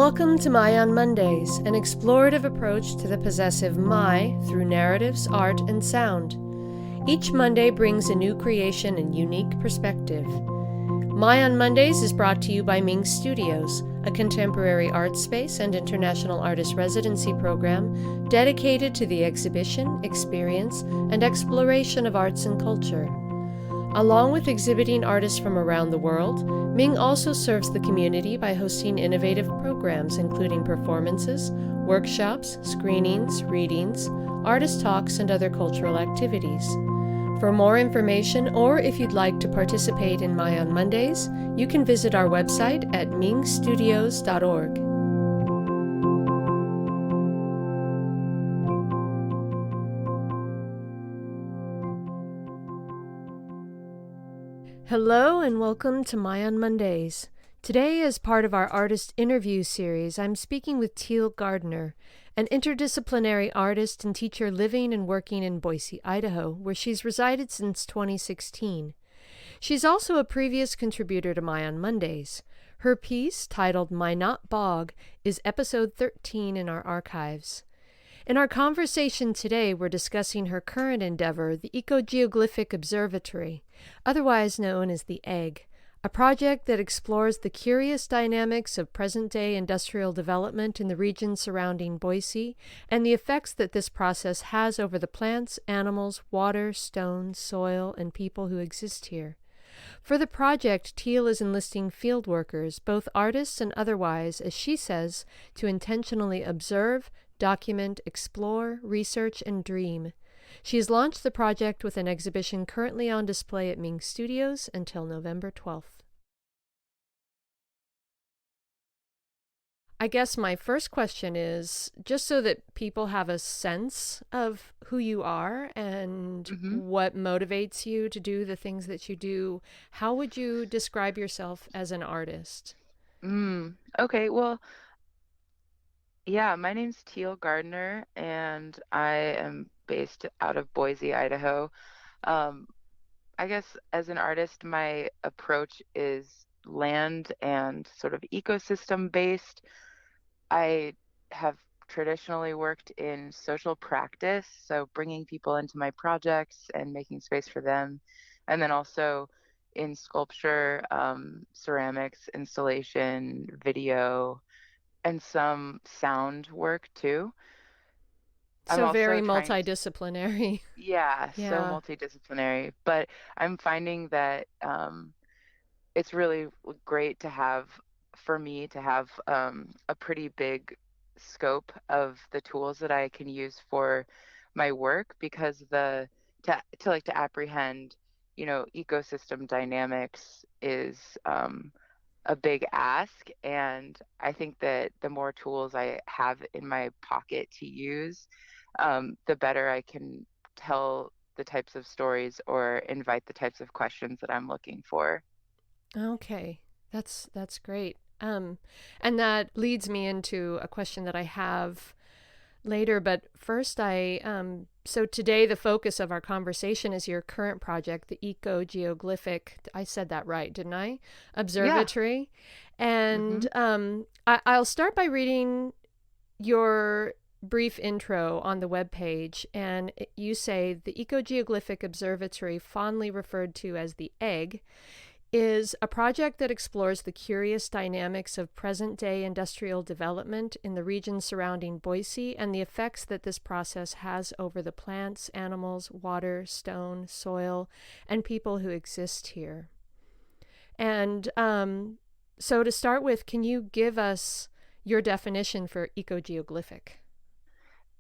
Welcome to My on Mondays, an explorative approach to the possessive my through narratives, art, and sound. Each Monday brings a new creation and unique perspective. My on Mondays is brought to you by MING Studios, a contemporary art space and international artist residency program dedicated to the exhibition, experience, and exploration of arts and culture. Along with exhibiting artists from around the world, MING also serves the community by hosting innovative programs including performances, workshops, screenings, readings, artist talks, and other cultural activities. For more information, or if you'd like to participate in My on Mondays, you can visit our website at mingstudios.org. Hello and welcome to My on Mondays. Today, as part of our artist interview series, I'm speaking with Teal Gardner, an interdisciplinary artist and teacher living and working in Boise, Idaho, where she's resided since 2016. She's also a previous contributor to My on Mondays. Her piece, titled My Not Bog, is episode 13 in our archives. In our conversation today, we're discussing her current endeavor, the Ecogeoglyphic Observatory, otherwise known as the EGG, a project that explores the curious dynamics of present-day industrial development in the region surrounding Boise and the effects that this process has over the plants, animals, water, stone, soil, and people who exist here. For the project, Teal is enlisting field workers, both artists and otherwise, as she says, to intentionally observe, document, explore, research, and dream. She has launched the project with an exhibition currently on display at MING Studios until November 12th. I guess my first question is, just so that people have a sense of who you are and what motivates you to do the things that you do, how would you describe yourself as an artist? Okay, well, yeah, my name's Teal Gardner, and I am based out of Boise, Idaho. Um, I guess as an artist, my approach is land and sort of ecosystem based. I have traditionally worked in social practice, so bringing people into my projects and making space for them, and then also in sculpture, ceramics, installation, video, and some sound work too. I'm So also very trying to, multidisciplinary. yeah, so Yeah. multidisciplinary, but I'm finding that it's really great to have, for me, to have a pretty big scope of the tools that I can use for my work because to apprehend, ecosystem dynamics is a big ask. And I think that the more tools I have in my pocket to use, the better I can tell the types of stories or invite the types of questions that I'm looking for. Okay. That's great. And that leads me into a question that I have later, but first so today the focus of our conversation is your current project, the Ecogeoglyphic, I said that right, didn't I? Yeah. Observatory. hmm And I'll start by reading your brief intro on the webpage, and you say the Ecogeoglyphic Observatory, fondly referred to as the EGG, is a project that explores the curious dynamics of present-day industrial development in the region surrounding Boise and the effects that this process has over the plants, animals, water, stone, soil, and people who exist here. And so to start with, can you give us your definition for ecogeoglyphic?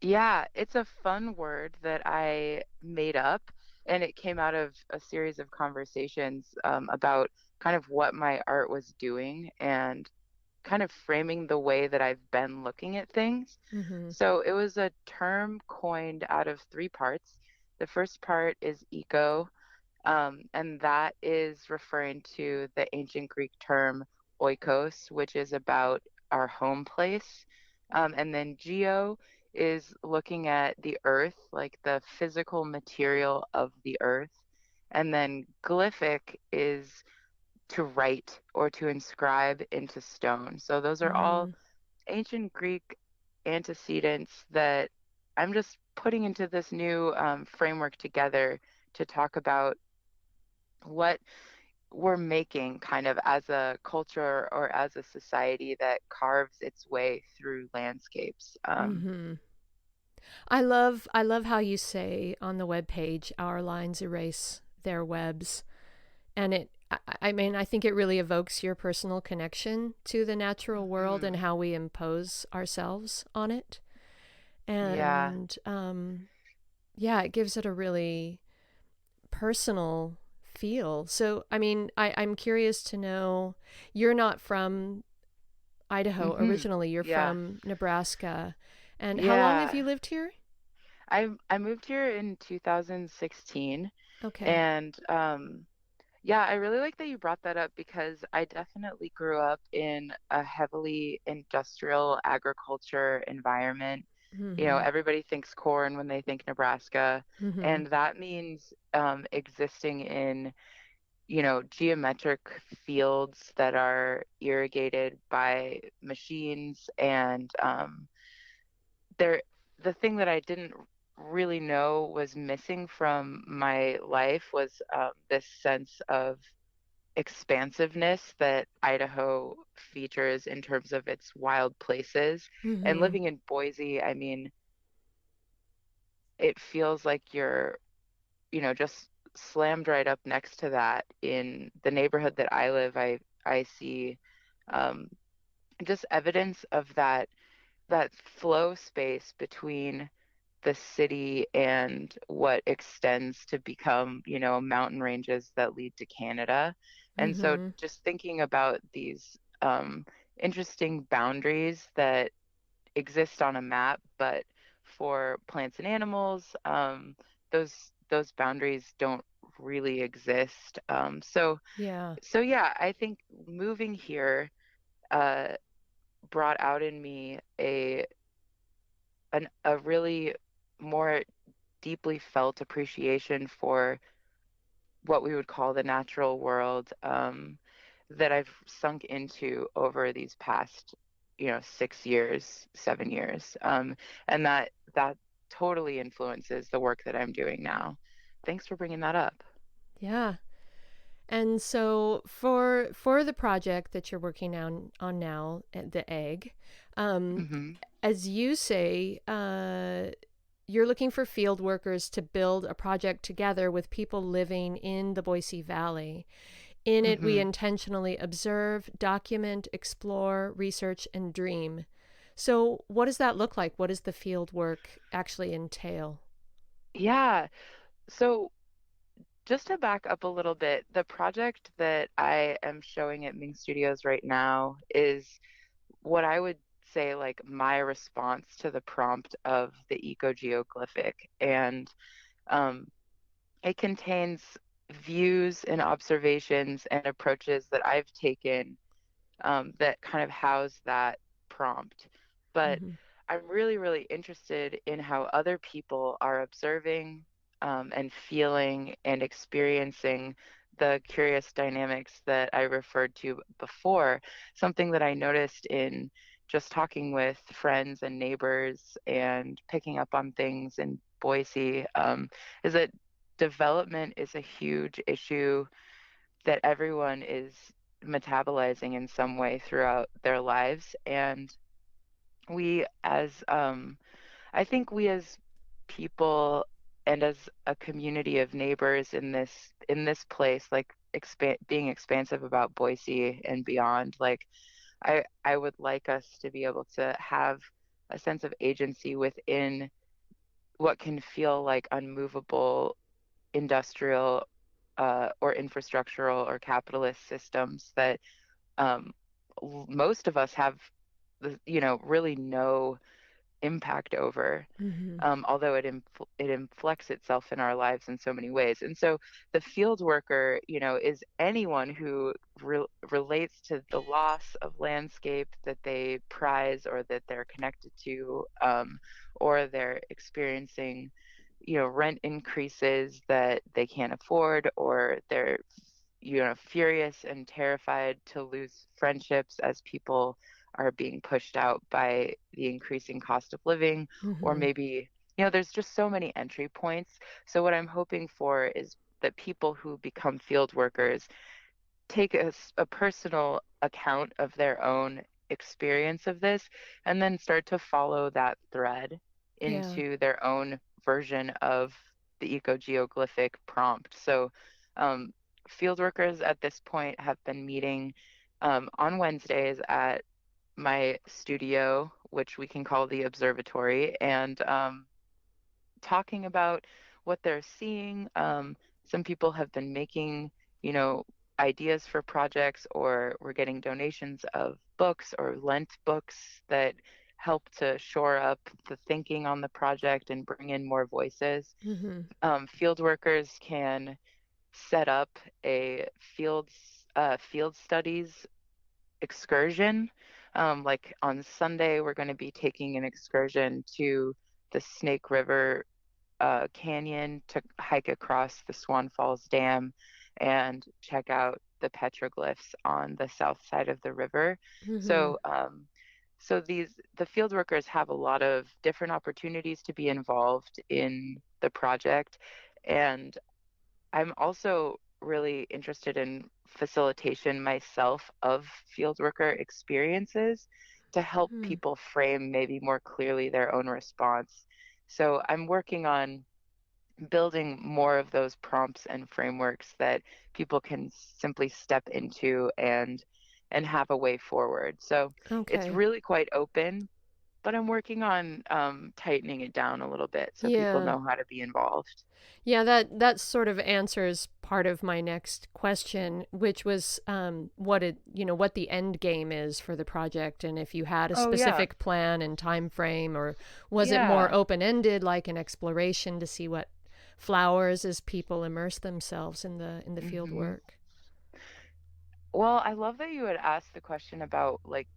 Yeah, it's a fun word that I made up, and it came out of a series of conversations about kind of what my art was doing and kind of framing the way that I've been looking at things. Mm-hmm. So it was a term coined out of three parts. The first part is eco, and that is referring to the ancient Greek term oikos, which is about our home place. And then geo is looking at the earth, like the physical material of the earth. And then glyphic is to write or to inscribe into stone. So those are all Mm-hmm. ancient Greek antecedents that I'm just putting into this new framework together to talk about what we're making kind of as a culture or as a society that carves its way through landscapes. Mm-hmm. I love how you say on the web page, our lines erase their webs. And I mean, I think it really evokes your personal connection to the natural world and Mhm. how we impose ourselves on it. Yeah. And yeah, it gives it a really personal feel. So, I mean, I'm curious to know, you're not from Idaho originally, you're Yeah. from Nebraska. And how long have Yeah. you lived here? I moved here in 2016, Okay. and yeah, I really like that you brought that up because I definitely grew up in a heavily industrial agriculture environment. Mm-hmm. Everybody thinks corn when they think Nebraska, Mm-hmm. and that means existing in, geometric fields that are irrigated by machines. And there, the thing that I didn't really know was missing from my life was this sense of expansiveness that Idaho features in terms of its wild places. And Mm-hmm. living in Boise, I mean, it feels like you're, just slammed right up next to that. In the neighborhood that I live, I see um, just evidence of that flow space between the city and what extends to become, mountain ranges that lead to Canada. And so Mm-hmm. just thinking about these interesting boundaries that exist on a map, but for plants and animals, those boundaries don't really exist. Yeah. So yeah, I think moving here uh, brought out in me a really more deeply felt appreciation for what we would call the natural world, that I've sunk into over these past, 6 years, 7 years, and that totally influences the work that I'm doing now. Thanks for bringing that up. Yeah. And so for the project that you're working on now, the egg, um, Hmm. as you say, you're looking for field workers to build a project together with people living in the Boise Valley. In it, we Hmm. intentionally observe, document, explore, research, and dream. So, what does that look like? What does the field work actually entail? Yeah. So just to back up a little bit, the project that I am showing at MING Studios right now is what I would say like my response to the prompt of the ecogeoglyphic. And um, it contains views and observations and approaches that I've taken that kind of house that prompt. But Mm-hmm. I'm really, really interested in how other people are observing and feeling and experiencing the curious dynamics that I referred to before. Something that I noticed in just talking with friends and neighbors and picking up on things in Boise, is that development is a huge issue that everyone is metabolizing in some way throughout their lives. And we as I think we as people and as a community of neighbors in this place, like being expansive about Boise and beyond, like I would like us to be able to have a sense of agency within what can feel like unmovable industrial or infrastructural or capitalist systems that um, most of us have, really no impact over, Mm-hmm. although it inflects itself in our lives in so many ways. And so the field worker, is anyone who relates to the loss of landscape that they prize or that they're connected to, or they're experiencing, rent increases that they can't afford, or they're, furious and terrified to lose friendships as people are being pushed out by the increasing cost of living, or Mm-hmm. maybe, there's just so many entry points. So what I'm hoping for is that people who become field workers take a personal account of their own experience of this and then start to follow that thread Yeah. into their own version of the ecogeoglyphic prompt. So, um, field workers at this point have been meeting on Wednesdays at my studio, which we can call the observatory, and talking about what they're seeing. Some people have been making, you know, ideas for projects, or we're getting donations of books or lent books that help to shore up the thinking on the project and bring in more voices. Mm-hmm. Field workers can set up a field studies excursion. Like on Sunday, we're going to be taking an excursion to the Snake River canyon to hike across the Swan Falls Dam and check out the petroglyphs on the south side of the river. Mm-hmm. So the field workers have a lot of different opportunities to be involved in the project, and I'm also really interested in facilitation myself of field worker experiences to help Mm. people frame maybe more clearly their own response. So I'm working on building more of those prompts and frameworks that people can simply step into and have a way forward. So it's Okay. really quite open, but I'm working on tightening it down a little bit so people Yeah. know how to be involved. Yeah, that sort of answers part of my next question, which was what the end game is for the project, and if you had a Oh yeah. specific plan and time frame, or was it more Yeah. open ended, like an exploration to see what flowers as people immerse themselves in the field hmm work. Well, I love that you had asked the question about like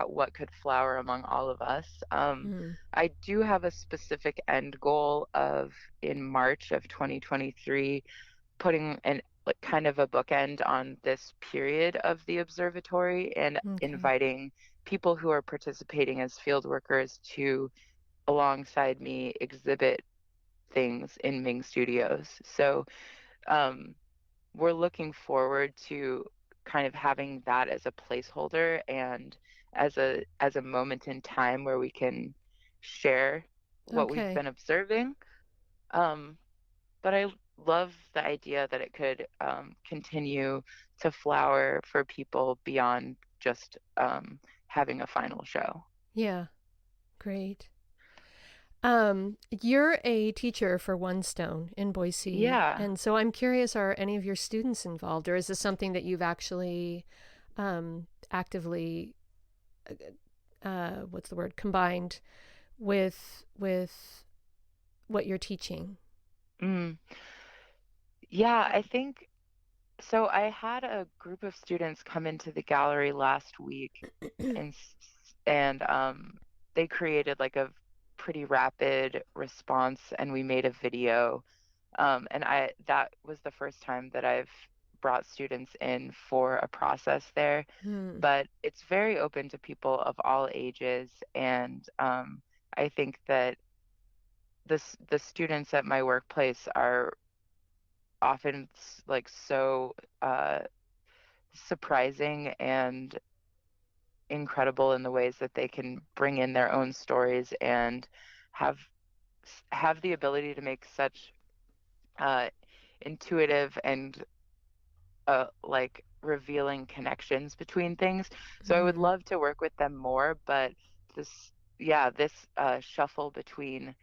what could flower among all of us. Mm. I do have a specific end goal of in March of 2023 putting an like kind of a bookend on this period of the observatory and Okay. inviting people who are participating as field workers to alongside me exhibit things in MING Studios. So um, we're looking forward to kind of having that as a placeholder and as a moment in time where we can share what we've Okay. been observing. Um, but I love the idea that it could continue to flower for people beyond just having a final show. Yeah. Great. You're a teacher for One Stone in Boise, Yeah. and so I'm curious, are any of your students involved, or is this something that you've actually actively, what's the word, combined with what you're teaching? Mm. Yeah, I think so. I had a group of students come into the gallery last week and they created like a pretty rapid response and we made a video. And I that was the first time that I've brought students in for a process there, Hmm. but it's very open to people of all ages. And I think that the students at my workplace are often like so uh, surprising and incredible in the ways that they can bring in their own stories and have have the ability to make such uh, intuitive and like revealing connections between things. So I would Hmm. love to work with them more, but this shuffle between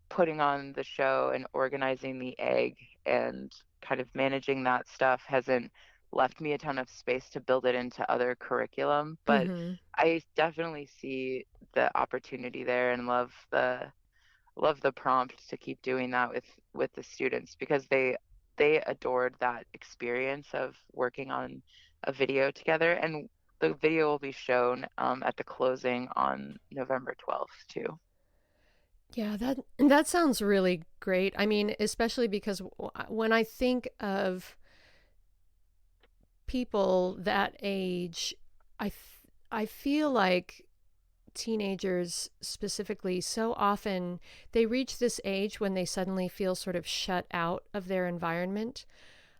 putting on the show and organizing the egg and kind of managing that stuff hasn't left me a ton of space to build it into other curriculum, but Hmm. I definitely see the opportunity there and love the prompt to keep doing that with the students because they adored that experience of working on a video together, and the video will be shown at the closing on November 12th too. Yeah, that sounds really great. I mean, especially because when I think of people that age, I th- I feel like teenagers specifically so often they reach this age when they suddenly feel sort of shut out of their environment,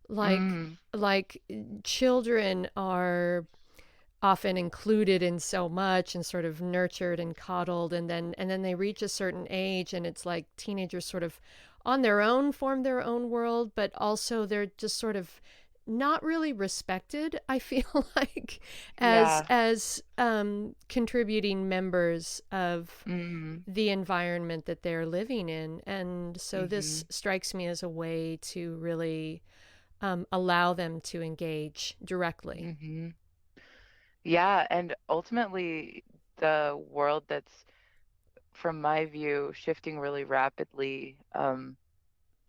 like Mm, like children are often included in so much and sort of nurtured and coddled, and then they reach a certain age and it's like teenagers sort of on their own form their own world, but also they're just sort of not really respected, I feel like, as yeah. contributing members of Mm, the environment that they're living in. And so mm-hmm, this strikes me as a way to really allow them to engage directly. mm-hmm. Yeah, and ultimately, the world that's, from my view, shifting really rapidly,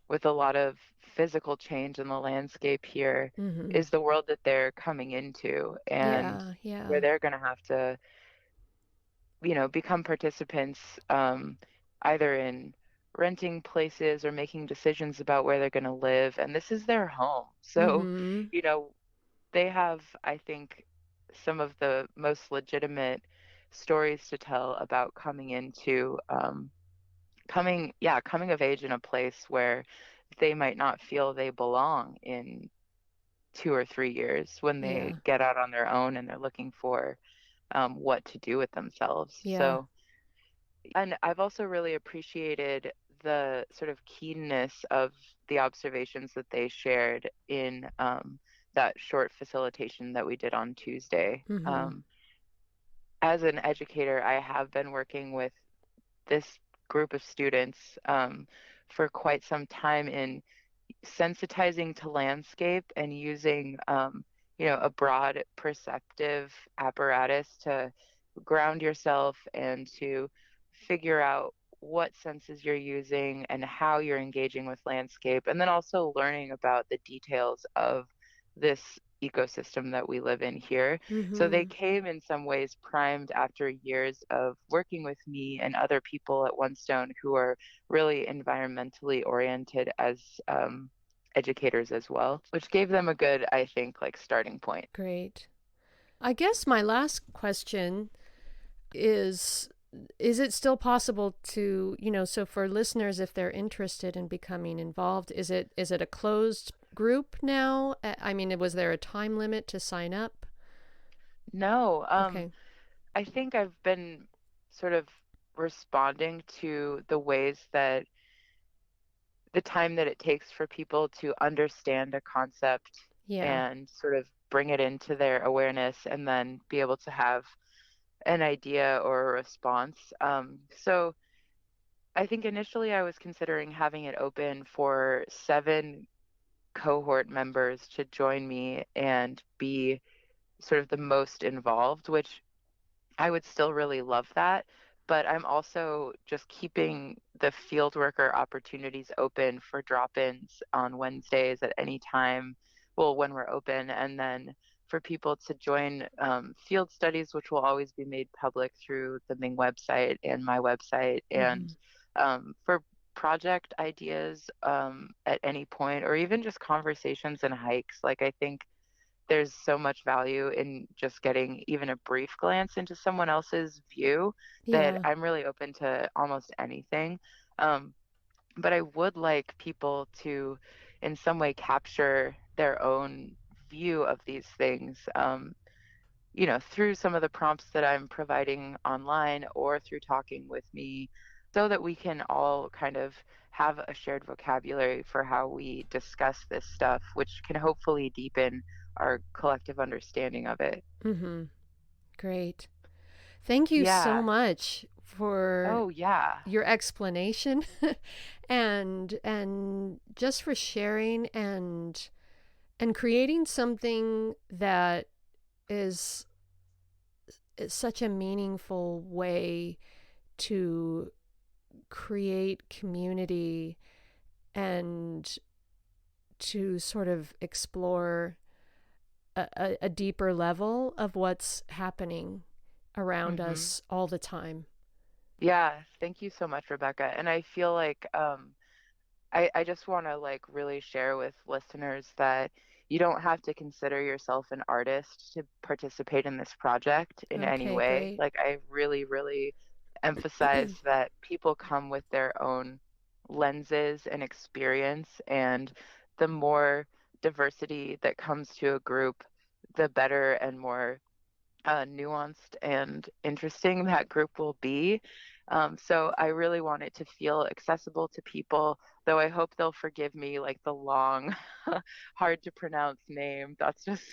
with a lot of physical change in the landscape here, Mm-hmm. is the world that they're coming into, and Yeah, where yeah. they're going to have to, become participants, either in renting places or making decisions about where they're going to live. And this is their home. So, Mm-hmm. you know, they have, I think, some of the most legitimate stories to tell about coming into, coming of age in a place where they might not feel they belong in 2 or 3 years when they Yeah, get out on their own and they're looking for, what to do with themselves. yeah. So, and I've also really appreciated the sort of keenness of the observations that they shared in, that short facilitation that we did on Tuesday. Mm-hmm. As an educator, I have been working with this group of students, for quite some time in sensitizing to landscape and using, a broad perceptive apparatus to ground yourself and to figure out what senses you're using and how you're engaging with landscape, and then also learning about the details of this ecosystem that we live in here. So they Mm-hmm. came in some ways primed after years of working with me and other people at One Stone who are really environmentally oriented as, educators as well, which gave them a good, I think, like starting point. Great. I guess my last question is is it still possible to, so for listeners, if they're interested in becoming involved, is it a closed group now? I mean, was there a time limit to sign up? No, Okay. I think I've been sort of responding to the ways that the time that it takes for people to understand a concept Yeah. and sort of bring it into their awareness and then be able to have an idea or a response. So I think initially I was considering having it open for 7 cohort members to join me and be sort of the most involved, which I would still really love that, but I'm also just keeping the field worker opportunities open for drop-ins on Wednesdays at any time, well, when we're open, and then for people to join, field studies, which will always be made public through the MING website and my website, Mm-hmm. and, for project ideas, at any point, or even just conversations and hikes. Like, I think there's so much value in just getting even a brief glance into someone else's view that Yeah. I'm really open to almost anything. Um, but I would like people to, in some way, capture their own view of these things, through some of the prompts that I'm providing online or through talking with me, so that we can all kind of have a shared vocabulary for how we discuss this stuff, which can hopefully deepen our collective understanding of it. Mm-hmm. Great. Thank you so Yeah. much for Oh, yeah. your explanation and just for sharing and creating something that is such a meaningful way to create community and to sort of explore a deeper level of what's happening around Hmm. us all the time. Yeah. Thank you so much, Rebecca. And I feel like, I just want to like really share with listeners that you don't have to consider yourself an artist to participate in this project in any Okay, way. great. Like, I really, really emphasize that people come with their own lenses and experience, and the more diversity that comes to a group, the better and more nuanced and interesting that group will be. So I really want it to feel accessible to people, though I hope they'll forgive me like the long, hard to pronounce name. That's just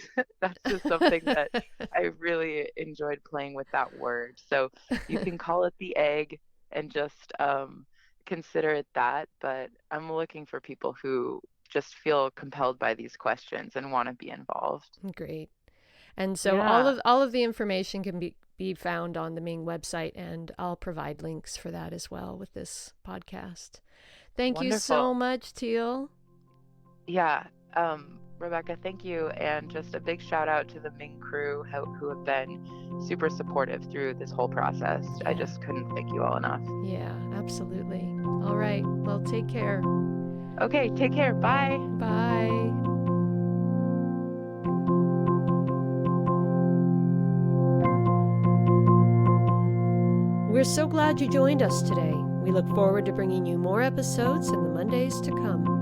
that's just something that I really enjoyed playing with that word. So you can call it the egg and just consider it that. But I'm looking for people who just feel compelled by these questions and want to be involved. Great. And so Yeah, all of the information can be found on the Ming website, and I'll provide links for that as well with this podcast. Thank you so wonderful. much, Teal. Yeah, Rebecca, thank you. And just a big shout out to the Ming crew who have been super supportive through this whole process. I Yeah. just couldn't thank you all enough. Yeah, absolutely. All right. Well, take care. Okay, take care. Bye. Bye. We're so glad you joined us today. We look forward to bringing you more episodes in the Mondays to come.